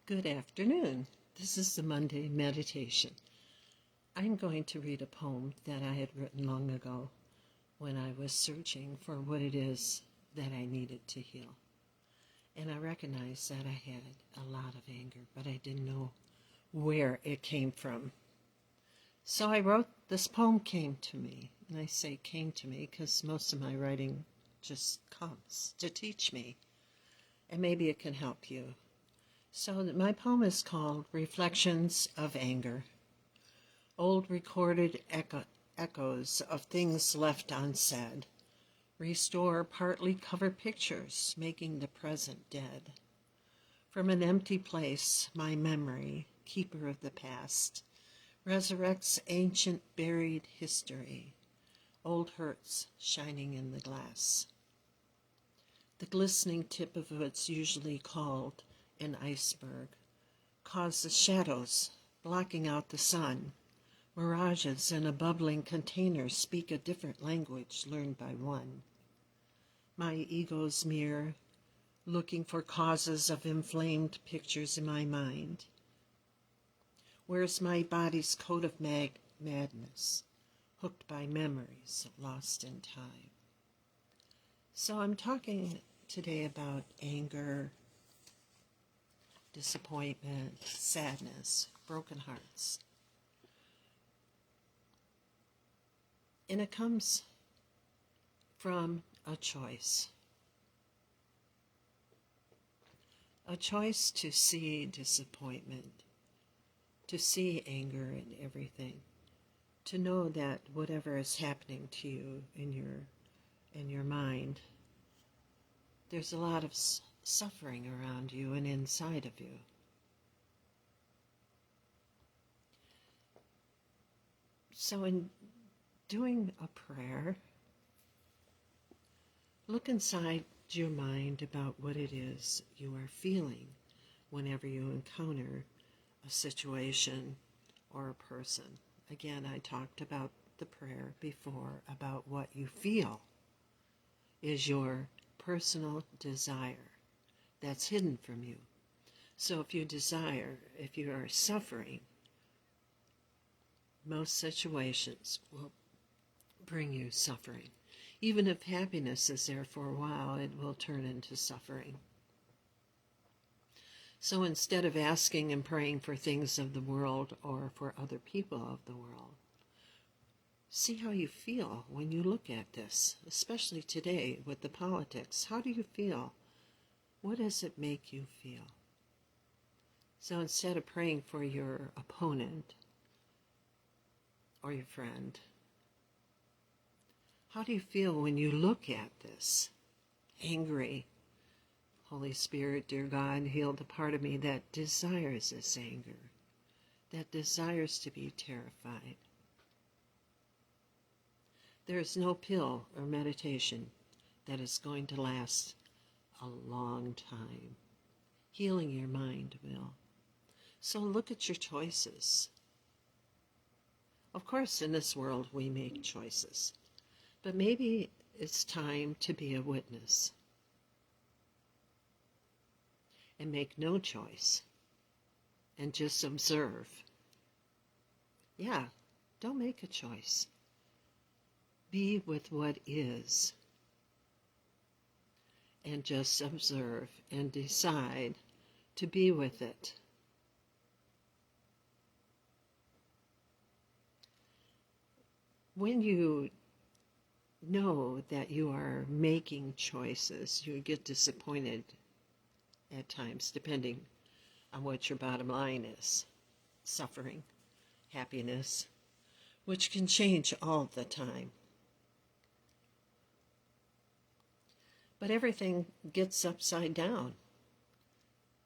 Good afternoon. This is the Monday meditation. I'm going to read a poem that I had written long ago when I was searching for what it is that I needed to heal. And I recognized that I had a lot of anger, but I didn't know where it came from. So I wrote, this poem came to me. And I say came to me because most of my writing just comes to teach me. And maybe it can help you. So my poem is called Reflections of Anger. Old recorded echoes of things left unsaid. Restore partly covered pictures, making the present dead. From an empty place, my memory, keeper of the past, resurrects ancient buried history, old hurts shining in the glass. The glistening tip of what's usually called an iceberg causes shadows blocking out the sun. Mirages in a bubbling container speak a different language learned by one. My ego's mirror, looking for causes of inflamed pictures in my mind. Where's my body's coat of madness, hooked by memories lost in time? So I'm talking today about anger, disappointment, sadness, broken hearts. And it comes from a choice. A choice to see disappointment, to see anger in everything, to know that whatever is happening to you in your mind, there's a lot of suffering around you and inside of you. So in doing a prayer, look inside your mind about what it is you are feeling whenever you encounter a situation or a person. Again, I talked about the prayer before, about what you feel is your personal desire that's hidden from you. So if you are suffering, most situations will bring you suffering. Even if happiness is there for a while, it will turn into suffering. So instead of asking and praying for things of the world or for other people of the world, see how you feel when you look at this, especially today with the politics. How do you feel? What does it make you feel? So instead of praying for your opponent or your friend, how do you feel when you look at this? Angry. Holy Spirit, dear God, heal the part of me that desires this anger, that desires to be terrified. There is no pill or meditation that is going to last a long time. Healing your mind will. So look at your choices. Of course, in this world we make choices. But maybe it's time to be a witness and make no choice and just observe. Yeah, don't make a choice. Be with what is and just observe and decide to be with it. When you know that you are making choices, you get disappointed at times, depending on what your bottom line is. Suffering, happiness, which can change all the time. But everything gets upside down.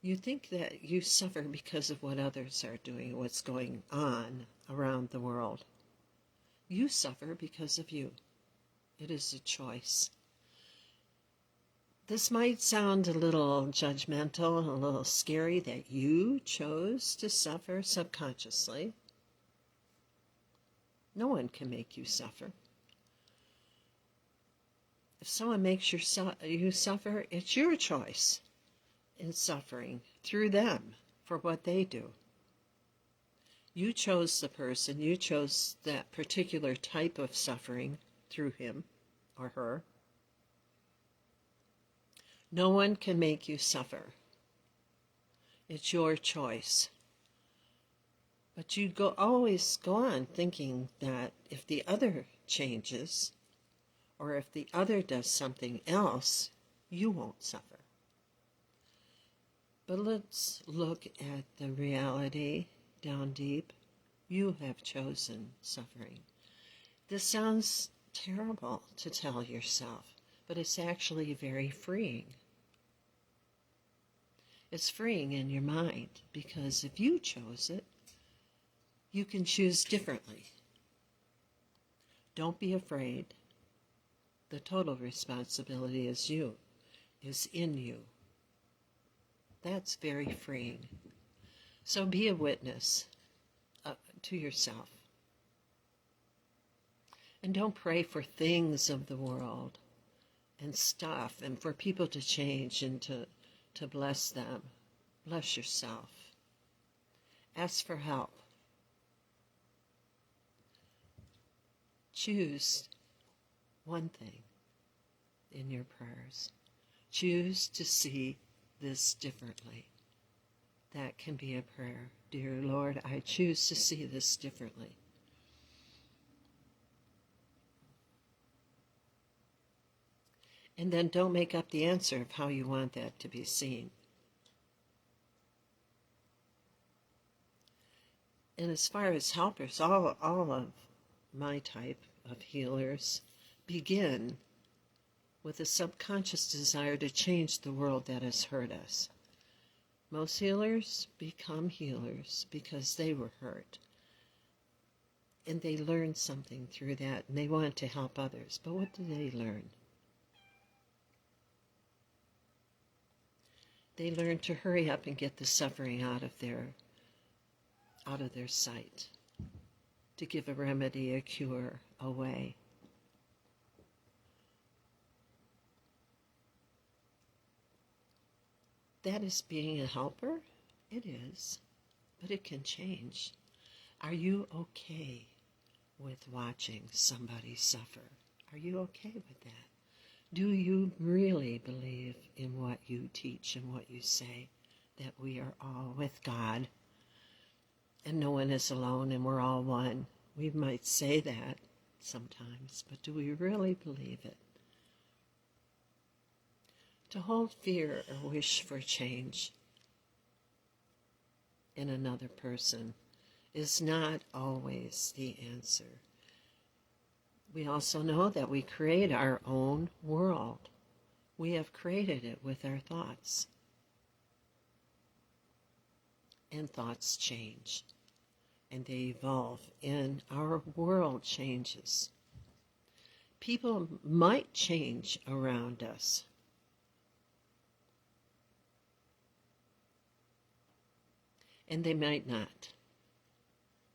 You think that you suffer because of what others are doing, what's going on around the world. You suffer because of you. It is a choice. This might sound a little judgmental, a little scary that you chose to suffer subconsciously. No one can make you suffer. If someone makes you suffer, it's your choice in suffering through them, for what they do. You chose the person, you chose that particular type of suffering through him or her. No one can make you suffer. It's your choice. But you always go on thinking that if the other changes, or if the other does something else, you won't suffer. But let's look at the reality down deep. You have chosen suffering. This sounds terrible to tell yourself, but it's actually very freeing. It's freeing in your mind, because if you chose it, you can choose differently. Don't be afraid. The total responsibility is in you. That's very freeing. So be a witness to yourself. And don't pray for things of the world and stuff and for people to change and to bless them. Bless yourself. Ask for help. Choose one thing in your prayers. Choose to see this differently. That can be a prayer. Dear Lord, I choose to see this differently. And then don't make up the answer of how you want that to be seen. And as far as helpers, all of my type of healers begin with a subconscious desire to change the world that has hurt us. Most healers become healers because they were hurt. And they learn something through that, and they want to help others. But what do they learn? They learn to hurry up and get the suffering out of their sight, to give a remedy, a cure, a way. That is being a helper? It is, but it can change. Are you okay with watching somebody suffer? Are you okay with that? Do you really believe in what you teach and what you say, that we are all with God and no one is alone and we're all one? We might say that sometimes, but do we really believe it? To hold fear or wish for change in another person is not always the answer. We also know that we create our own world. We have created it with our thoughts. And thoughts change. And they evolve. And our world changes. People might change around us. And they might not.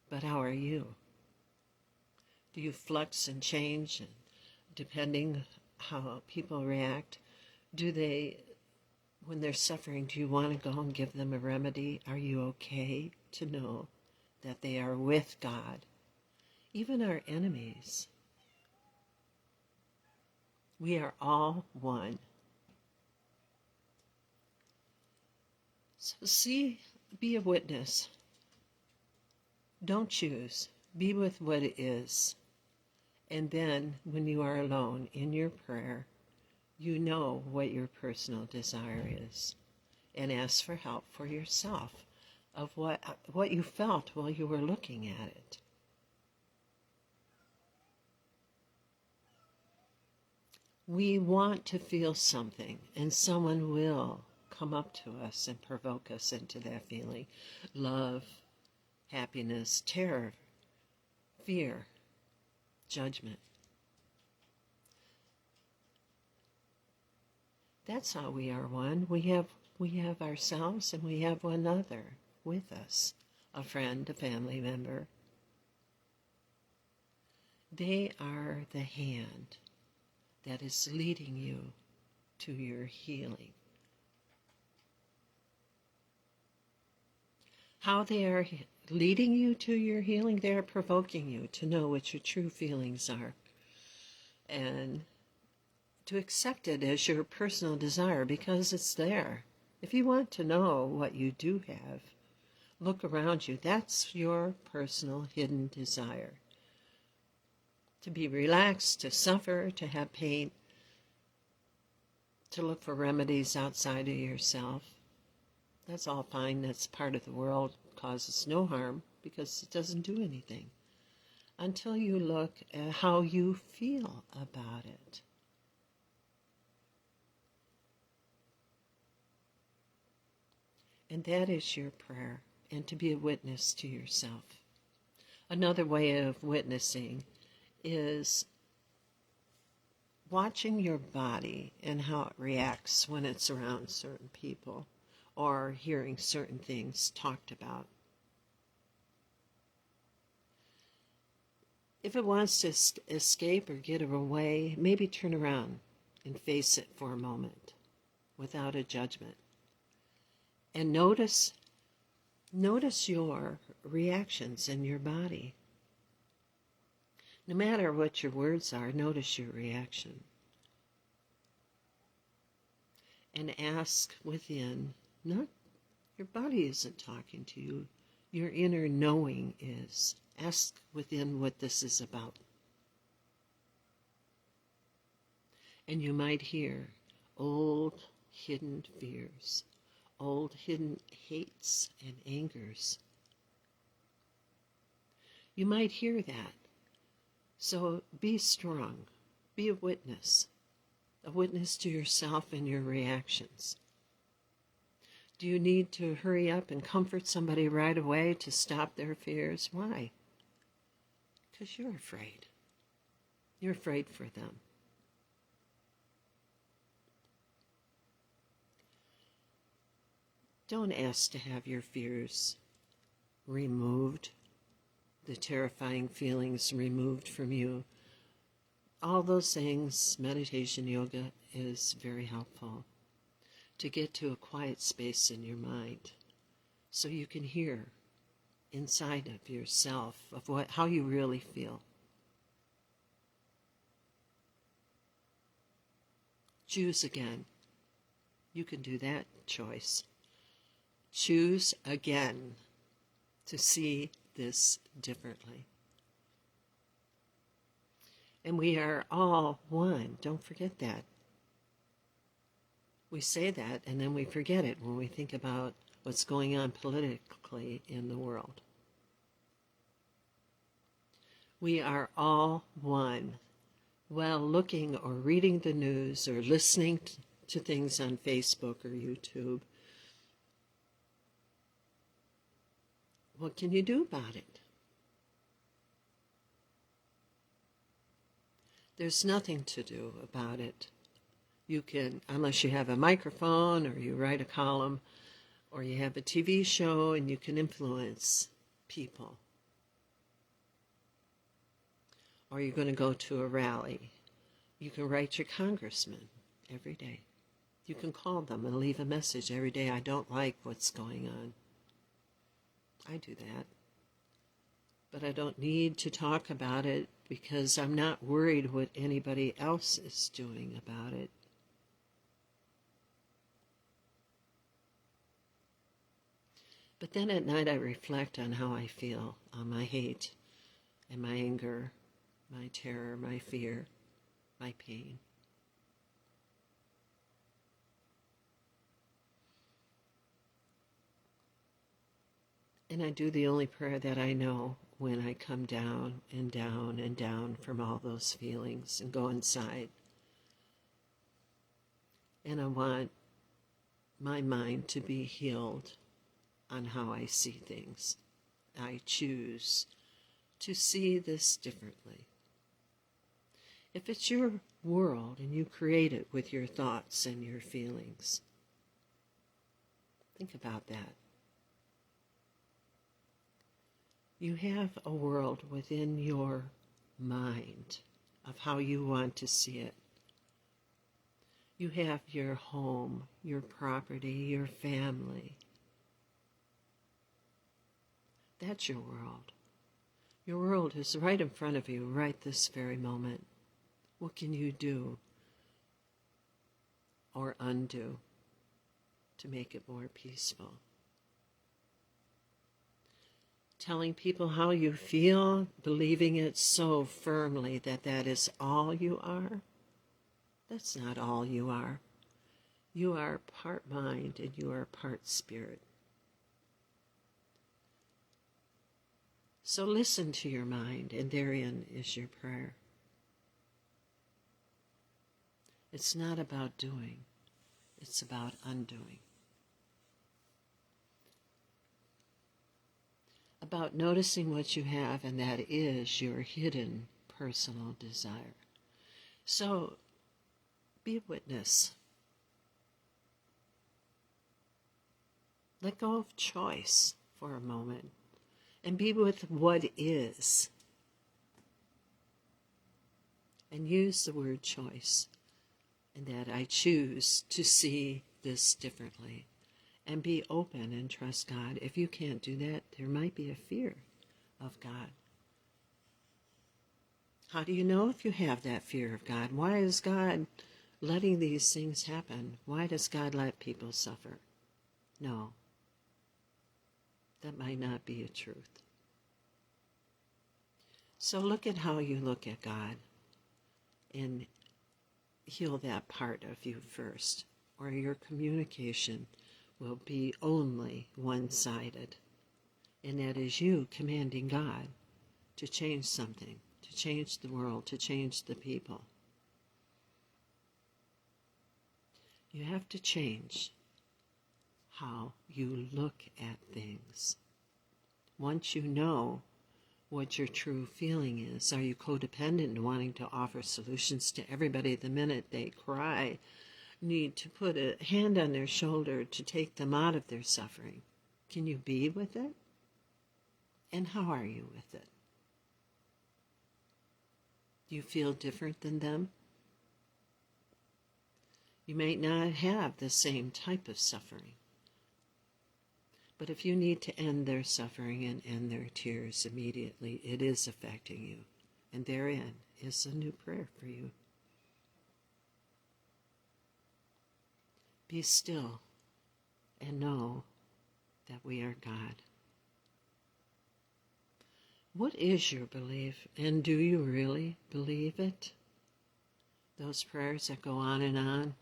But how are you? Do you flux and change, and depending how people react? Do they, when they're suffering, do you want to go and give them a remedy? Are you okay to know that they are with God? Even our enemies. We are all one. So be a witness. Don't choose. Be with what it is. And then, when you are alone in your prayer, you know what your personal desire is. And ask for help for yourself of what you felt while you were looking at it. We want to feel something, and someone will come up to us and provoke us into that feeling. Love, happiness, terror, fear, judgment. That's how we are one. We have ourselves and we have one another with us, a friend, a family member. They are the hand that is leading you to your healing. how they are leading you to your healing. They are provoking you to know what your true feelings are and to accept it as your personal desire because it's there. If you want to know what you do have, look around you. That's your personal hidden desire. To be relaxed, to suffer, to have pain, to look for remedies outside of yourself. That's all fine. That's part of the world. Causes no harm because it doesn't do anything until you look at how you feel about it. And that is your prayer, and to be a witness to yourself. Another way of witnessing is watching your body and how it reacts when it's around certain people or hearing certain things talked about. If it wants to escape or get away, maybe turn around and face it for a moment without a judgment. And notice your reactions in your body. No matter what your words are, notice your reaction. And ask within, not your body isn't talking to you, your inner knowing is. Ask within what this is about. And you might hear old hidden fears, old hidden hates and angers. You might hear that. So be strong. Be a witness to yourself and your reactions. Do you need to hurry up and comfort somebody right away to stop their fears? Why? Because you're afraid. You're afraid for them. Don't ask to have your fears removed, the terrifying feelings removed from you. All those things, meditation, yoga is very helpful to get to a quiet space in your mind so you can hear inside of yourself of how you really feel. Choose again. You can do that choice. Choose again to see this differently. And we are all one. Don't forget that. We say that and then we forget it when we think about what's going on politically in the world. We are all one. While looking or reading the news or listening to things on Facebook or YouTube, what can you do about it? There's nothing to do about it. You can, unless you have a microphone or you write a column or you have a TV show and you can influence people. Or you're going to go to a rally. You can write your congressman every day. You can call them and leave a message every day. I don't like what's going on. I do that. But I don't need to talk about it because I'm not worried what anybody else is doing about it. But then at night I reflect on how I feel, on my hate and my anger, my terror, my fear, my pain. And I do the only prayer that I know when I come down and down and down from all those feelings and go inside. And I want my mind to be healed on how I see things. I choose to see this differently. If it's your world and you create it with your thoughts and your feelings, think about that. You have a world within your mind of how you want to see it. You have your home, your property, your family. That's your world. Your world is right in front of you, right this very moment. What can you do or undo to make it more peaceful? Telling people how you feel, believing it so firmly that that is all you are, that's not all you are. You are part mind and you are part spirit. So listen to your mind, and therein is your prayer. It's not about doing, it's about undoing. About noticing what you have, and that is your hidden personal desire. So, be a witness. Let go of choice for a moment and be with what is. And use the word choice, and that I choose to see this differently. And be open and trust God. If you can't do that, there might be a fear of God. How do you know if you have that fear of God? Why is God letting these things happen? Why does God let people suffer? No, that might not be a truth. So look at how you look at God and heal that part of you first, or your communication will be only one-sided. And that is you commanding God to change something, to change the world, to change the people. You have to change how you look at things. Once you know what your true feeling is, are you codependent and wanting to offer solutions to everybody the minute they cry, need to put a hand on their shoulder to take them out of their suffering? Can you be with it? And how are you with it? Do you feel different than them? You may not have the same type of suffering. But if you need to end their suffering and end their tears immediately, it is affecting you. And therein is a new prayer for you. Be still and know that we are God. What is your belief, and do you really believe it? Those prayers that go on and on,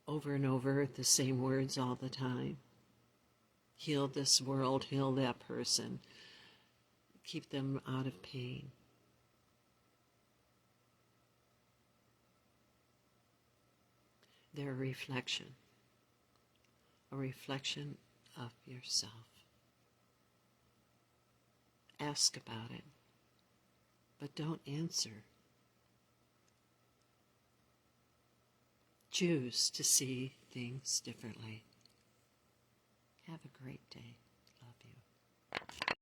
over and over, the same words all the time. Heal this world, heal that person, keep them out of pain. They're a reflection of yourself. Ask about it, but don't answer. Choose to see things differently. Have a great day.